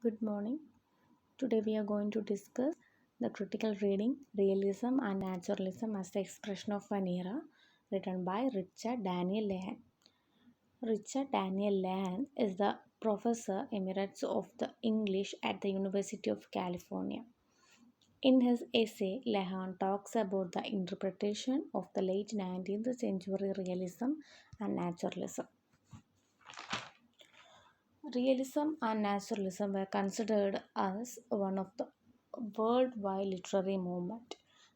Good morning. Today we are going to discuss the critical reading, realism, and naturalism as the expression of an era, written by Richard Daniel Lehan. Richard Daniel Lehan is the professor emeritus of the English at the University of California. In his essay, Lehan talks about the interpretation of the late 19th century realism and naturalism. Realism and naturalism were considered as one of the worldwide literary movement.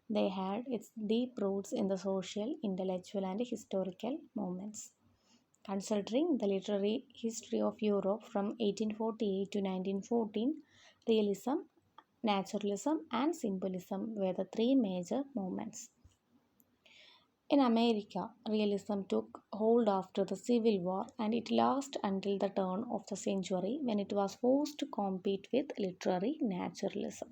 They had its deep roots in the social, intellectual, and historical movements. Considering the literary history of Europe from 1848 to 1914, realism, naturalism, and symbolism were the three major movements. In America, realism took hold after the Civil War and it lasted until the turn of the century when it was forced to compete with literary naturalism.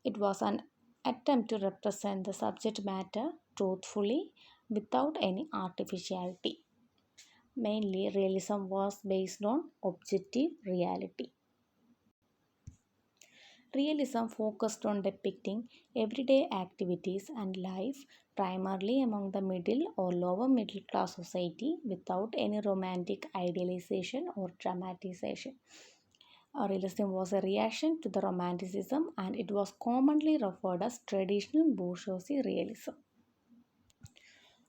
It was an attempt to represent the subject matter truthfully without any artificiality. Mainly, realism was based on objective reality. Realism focused on depicting everyday activities and life primarily among the middle or lower middle class society without any romantic idealization or dramatization. Realism was a reaction to the romanticism and it was commonly referred as traditional bourgeoisie realism.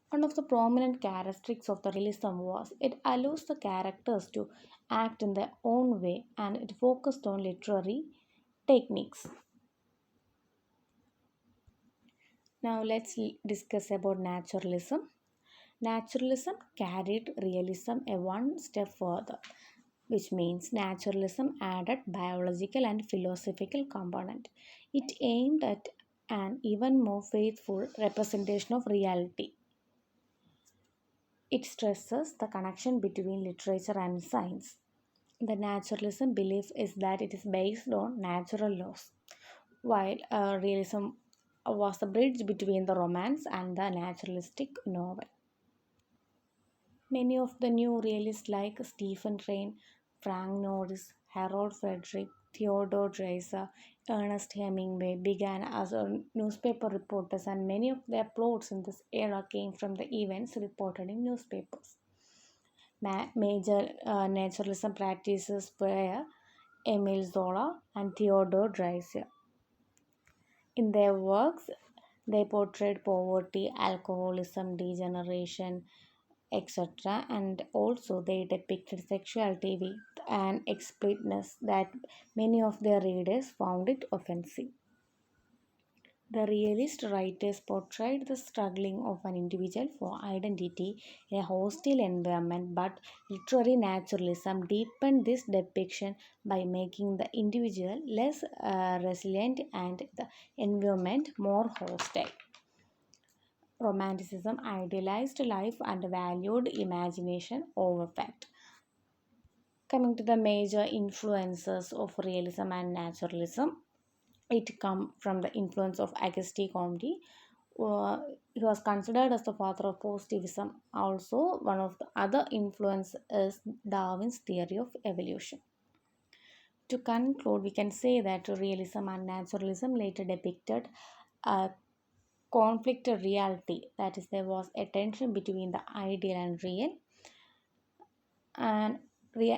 One of the prominent characteristics of the realism was it allows the characters to act in their own way and it focused on literary techniques. Now let's discuss about naturalism. Naturalism carried realism a one step further, which means naturalism added biological and philosophical component. It aimed at an even more faithful representation of reality. It stresses the connection between literature and science. The naturalism belief is that it is based on natural laws, while realism was the bridge between the romance and the naturalistic novel. Many of the new realists like Stephen Crane, Frank Norris, Harold Frederick, Theodore Dreiser, Ernest Hemingway began as newspaper reporters, and many of their plots in this era came from the events reported in newspapers. Major naturalism practices were Emile Zola and Theodore Dreiser. In their works, they portrayed poverty, alcoholism, degeneration, etc. And also they depicted sexuality with an explicitness that many of their readers found it offensive. The realist writers portrayed the struggling of an individual for identity in a hostile environment, but literary naturalism deepened this depiction by making the individual less resilient and the environment more hostile. Romanticism idealized life and valued imagination over fact. Coming to the major influences of realism and naturalism, it come from the influence of Auguste Comte. He was considered as the father of positivism. Also, one of the other influence is Darwin's theory of evolution. To conclude, we can say that realism and naturalism later depicted a conflicted reality. That is, there was a tension between the ideal and real, and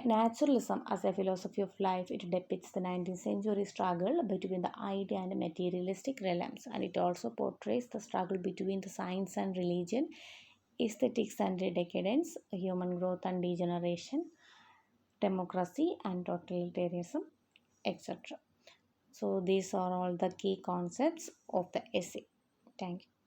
naturalism as a philosophy of life, it depicts the 19th century struggle between the ideal and materialistic realms, and it also portrays the struggle between the science and religion, aesthetics and decadence, human growth and degeneration, democracy and totalitarianism, etc. So these are all the key concepts of the essay. Thank you.